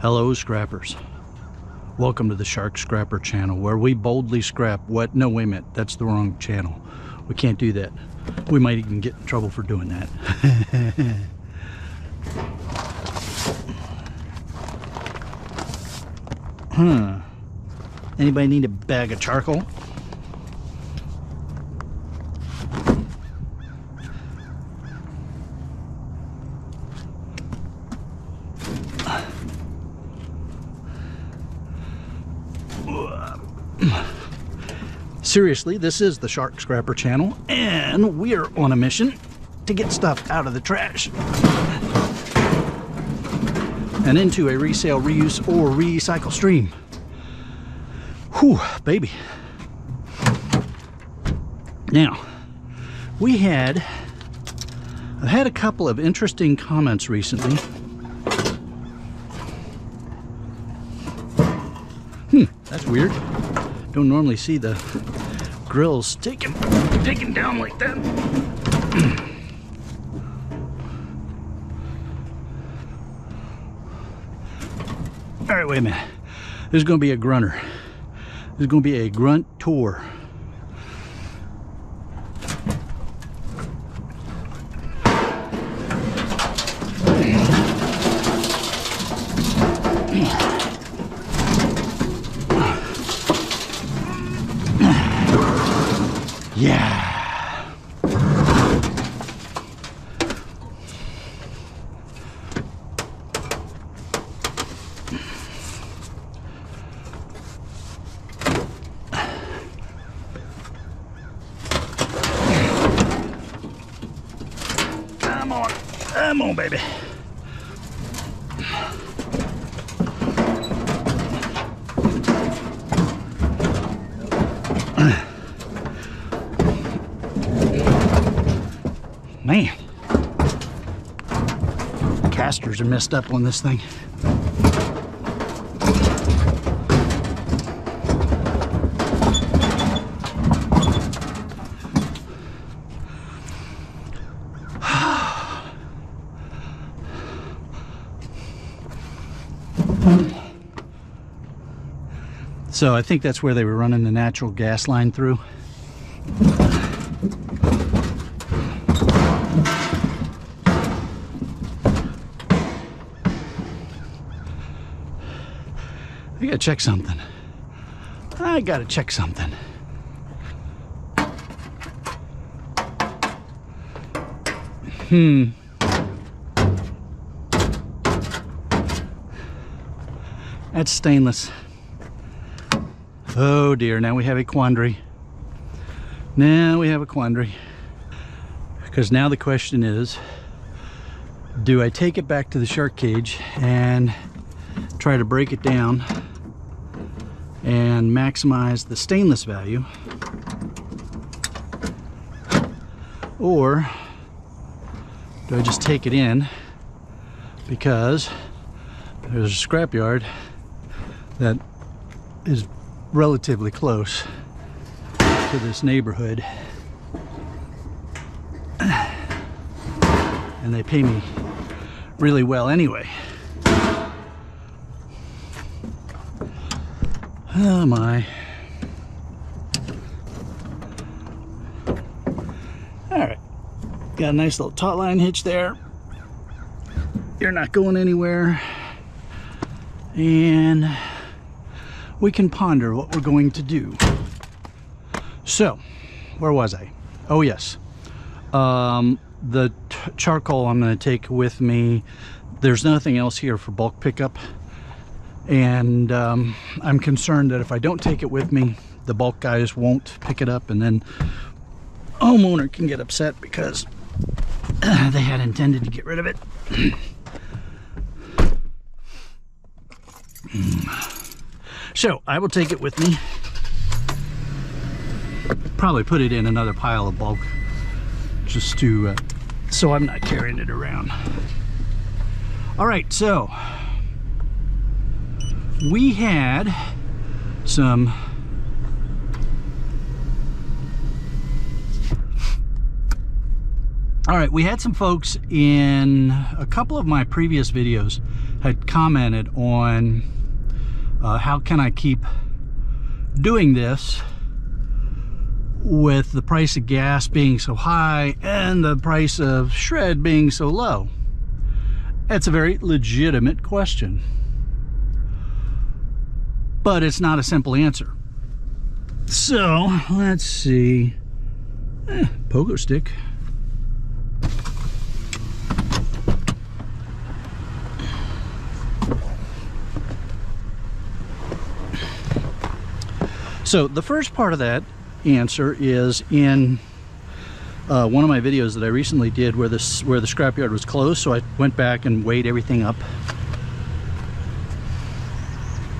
Hello scrappers, welcome to the Shark Scrapper channel, where we boldly scrap what, no wait a minute, that's the wrong channel. We can't do that. We might even get in trouble for doing that. Anybody need a bag of charcoal? Seriously, this is the Shark Scrapper channel, and we are on a mission to get stuff out of the trash and into a resale, reuse, or recycle stream. Whew, baby. Now, I've had a couple of interesting comments recently. That's weird. Don't normally see the grills taken down like that. All right, wait a minute. This is going to be a grunter. This is going to be a grunt tour. Yeah. Come on, baby. Man, casters are messed up on this thing. So I think that's where they were running the natural gas line through. I gotta check something. That's stainless. Oh dear, now we have a quandary. Because now the question is, do I take it back to the shark cage and try to break it down and maximize the stainless value, or do I just take it in because there's a scrapyard that is relatively close to this neighborhood and they pay me really well anyway. Oh my. Alright, got a nice little taut line hitch there. You're not going anywhere, and we can ponder what we're going to do. So, where was I? Oh yes, the charcoal I'm going to take with me. There's nothing else here for bulk pickup, and I'm concerned that if I don't take it with me, the bulk guys won't pick it up, and then homeowner can get upset because they had intended to get rid of it. So I will take it with me, probably put it in another pile of bulk just to so I'm not carrying it around. All right, so we had some folks in a couple of my previous videos had commented on how can I keep doing this with the price of gas being so high and the price of shred being so low. It's a very legitimate question, but it's not a simple answer. So let's see. Pogo stick. So the first part of that answer is in one of my videos that I recently did where the scrapyard was closed. So I went back and weighed everything up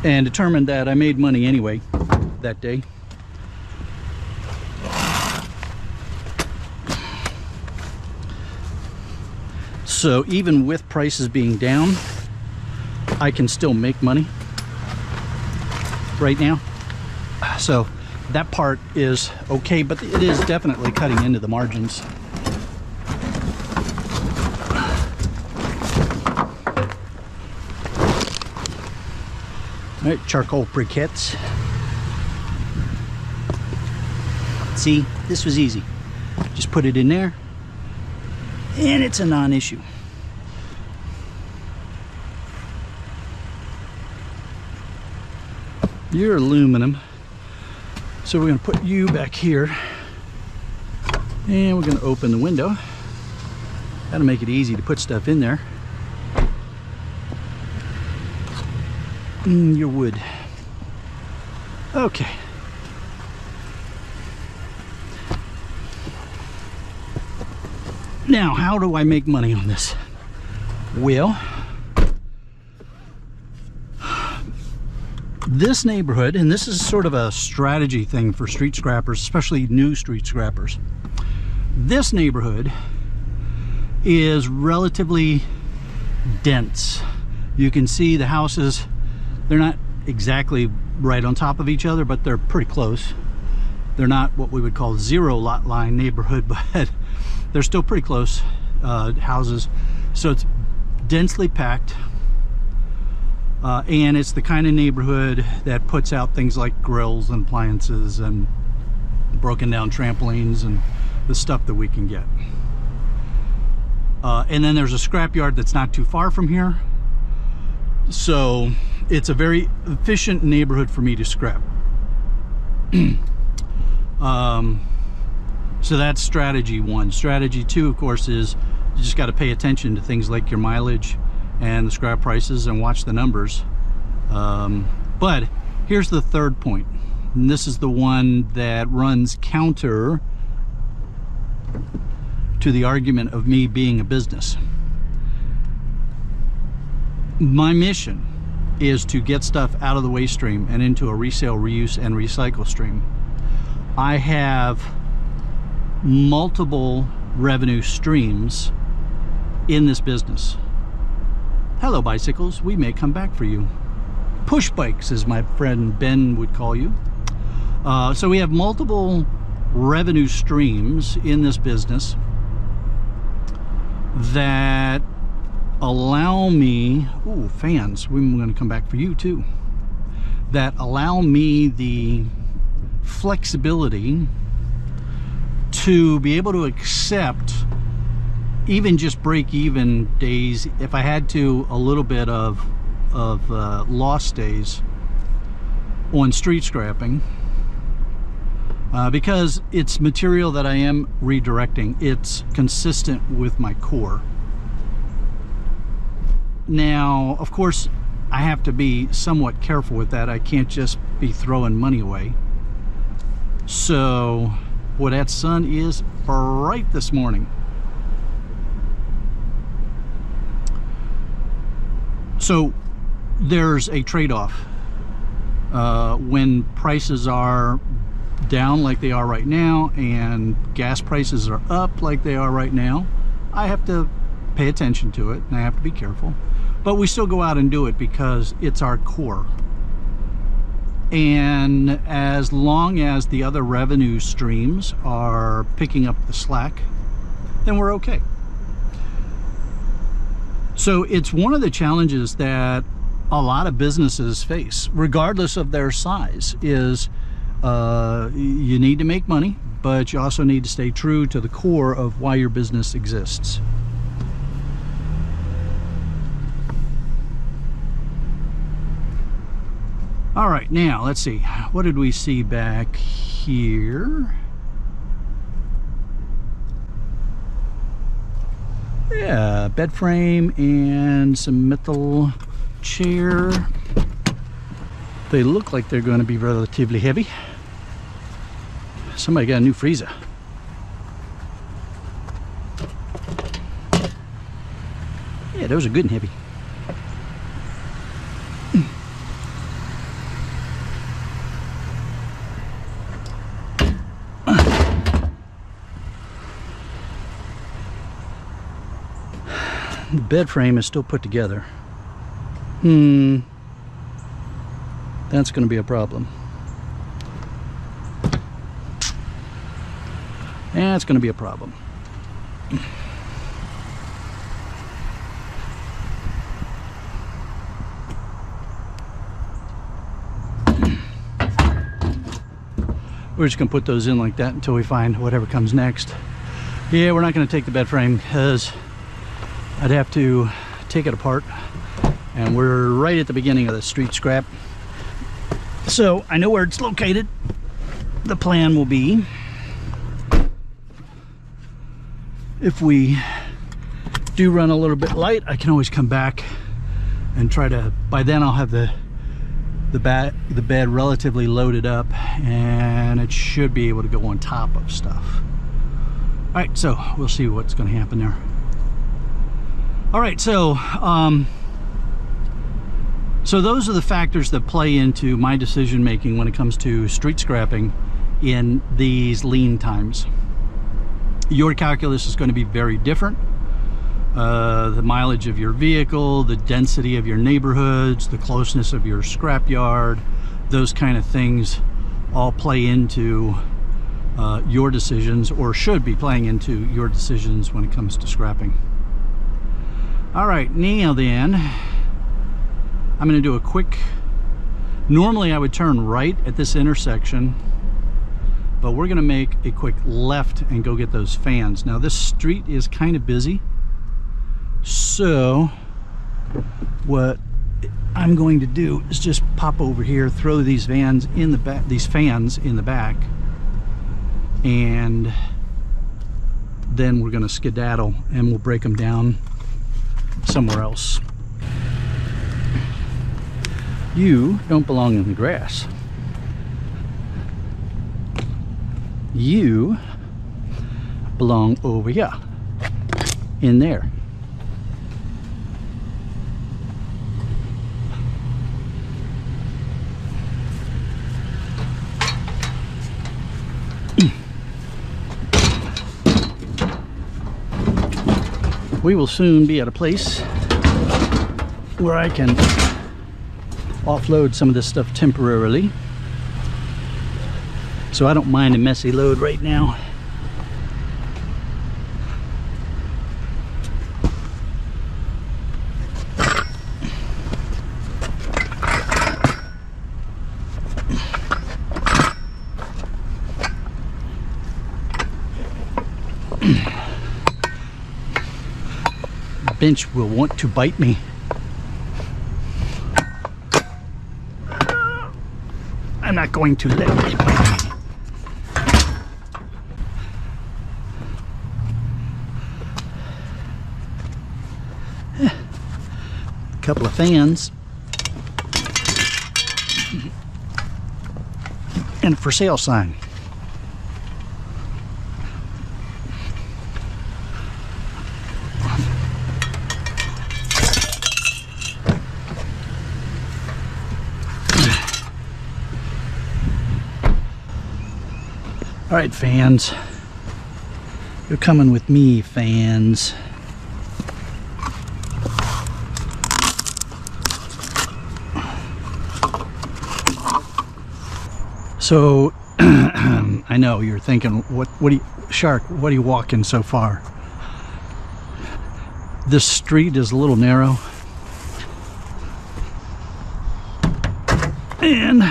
and determined that I made money anyway that day. So even with prices being down, I can still make money right now. So that part is okay, but it is definitely cutting into the margins. All right, charcoal briquettes. See, this was easy. Just put it in there, and it's a non-issue. Your aluminum. So we're going to put you back here, and we're going to open the window. That'll make it easy to put stuff in there. Your wood. Okay. Now, how do I make money on this? Well, this neighborhood, and this is sort of a strategy thing for street scrappers, especially new street scrappers. This neighborhood is relatively dense. You can see the houses, they're not exactly right on top of each other, but they're pretty close. They're not what we would call zero lot line neighborhood, but they're still pretty close houses. So it's densely packed. And it's the kind of neighborhood that puts out things like grills and appliances and broken down trampolines and the stuff that we can get. And then there's a scrapyard that's not too far from here. So it's a very efficient neighborhood for me to scrap. So that's strategy one. Strategy two, of course, is you just got to pay attention to things like your mileage and the scrap prices and watch the numbers. But here's the third point, and this is the one that runs counter to the argument of me being a business. My mission is to get stuff out of the waste stream and into a resale, reuse, and recycle stream. I have multiple revenue streams in this business. Hello bicycles, we may come back for you. Push bikes, as my friend Ben would call you. So we have multiple revenue streams in this business that allow me, ooh, fans, we're going to come back for you too, that allow me the flexibility to be able to accept even just break-even days, if I had to, a little bit of lost days on street scrapping, because it's material that I am redirecting. It's consistent with my core. Now, of course, I have to be somewhat careful with that. I can't just be throwing money away. So, boy, that sun is bright this morning. So there's a trade-off. When prices are down like they are right now and gas prices are up like they are right now, I have to pay attention to it and I have to be careful. But we still go out and do it because it's our core. And as long as the other revenue streams are picking up the slack, then we're okay. So it's one of the challenges that a lot of businesses face, regardless of their size, is you need to make money, but you also need to stay true to the core of why your business exists. All right, now let's see. What did we see back here? Yeah, bed frame and some metal chair. They look like they're going to be relatively heavy. Somebody got a new freezer. Yeah, those are good and heavy. The bed frame is still put together. That's going to be a problem. That's going to be a problem. We're just going to put those in like that until we find whatever comes next. Yeah, we're not going to take the bed frame because I'd have to take it apart, and we're right at the beginning of the street scrap. So I know where it's located. The plan will be, if we do run a little bit light, I can always come back and try to, by then I'll have the bed relatively loaded up, and it should be able to go on top of stuff. All right, so we'll see what's going to happen there. All right, so so those are the factors that play into my decision making when it comes to street scrapping in these lean times. Your calculus is going to be very different. The mileage of your vehicle, the density of your neighborhoods, the closeness of your scrapyard, those kind of things all play into your decisions, or should be playing into your decisions when it comes to scrapping. All right, now then, I'm going to do a quick, normally I would turn right at this intersection, but we're going to make a quick left and go get those fans. Now this street is kind of busy, so what I'm going to do is just pop over here, throw these fans in the back, and then we're going to skedaddle and we'll break them down somewhere else. You don't belong in the grass. You belong over here, in there. We will soon be at a place where I can offload some of this stuff temporarily, so I don't mind a messy load right now. Bench will want to bite me. I'm not going to let it bite me. A couple of fans and a for sale sign. All right, fans, you're coming with me, fans. So I know you're thinking, what are you, Shark, what are you walking so far? This street is a little narrow. And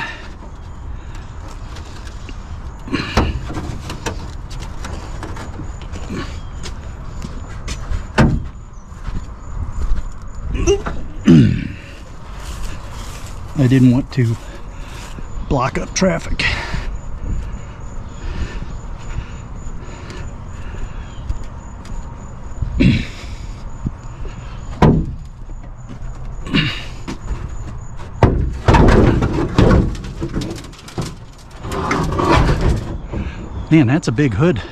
I didn't want to block up traffic. Man, that's a big hood.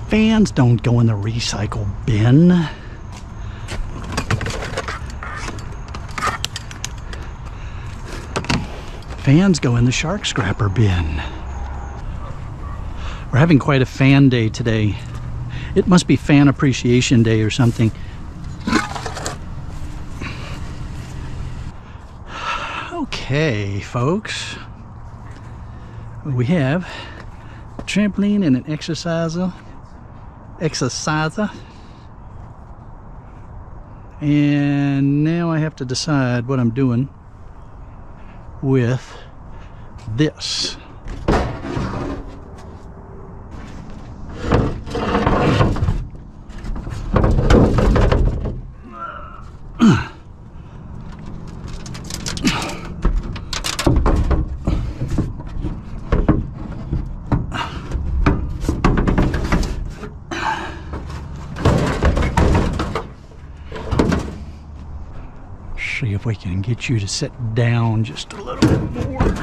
Fans don't go in the recycle bin. Fans go in the shark scrapper bin. We're having quite a fan day today. It must be Fan Appreciation Day or something. Okay, folks. We have a trampoline and an exerciser. And now I have to decide what I'm doing with this. See if we can get you to sit down just a little bit more. If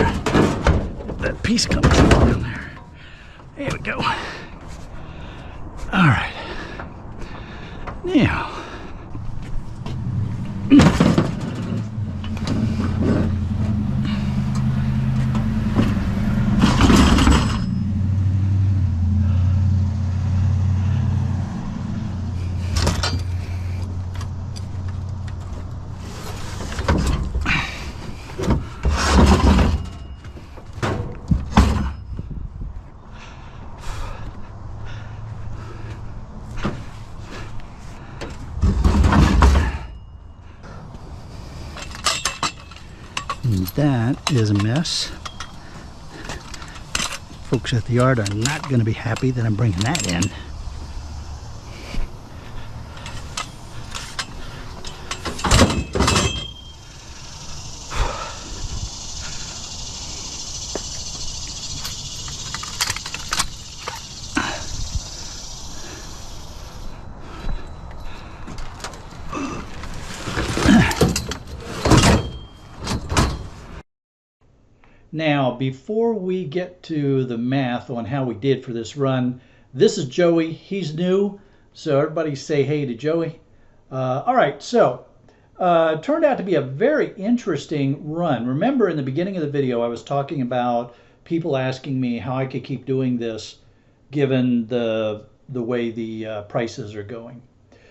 that piece comes down there. There we go. All right. Now. That is a mess. Folks at the yard are not going to be happy that I'm bringing that in. Now, before we get to the math on how we did for this run, this is Joey. He's new, so everybody say hey to Joey. All right, so it turned out to be a very interesting run. Remember in the beginning of the video, I was talking about people asking me how I could keep doing this given the way the prices are going.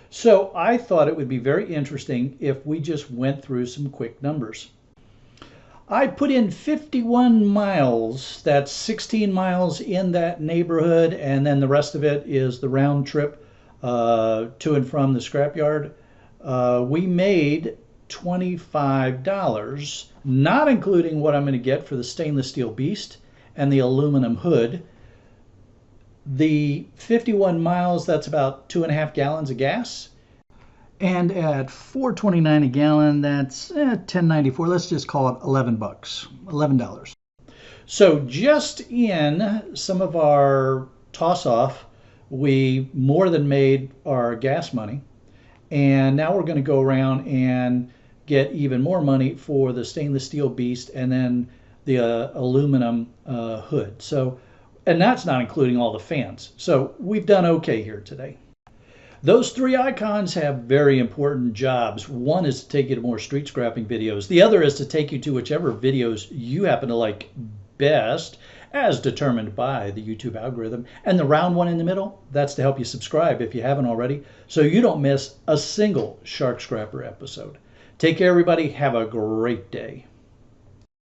So I thought it would be very interesting if we just went through some quick numbers. I put in 51 miles, that's 16 miles in that neighborhood, and then the rest of it is the round trip to and from the scrapyard. We made $25, not including what I'm going to get for the stainless steel beast and the aluminum hood. The 51 miles, that's about 2.5 gallons of gas. And at $4.29 a gallon, that's $10.94. Let's just call it $11. So just in some of our toss-off, we more than made our gas money. And now we're going to go around and get even more money for the stainless steel beast and then the aluminum hood. So, and that's not including all the fans. So we've done okay here today. Those three icons have very important jobs. One is to take you to more street scrapping videos. The other is to take you to whichever videos you happen to like best, as determined by the YouTube algorithm. And the round one in the middle, that's to help you subscribe if you haven't already, so you don't miss a single Shark Scrapper episode. Take care, everybody. Have a great day.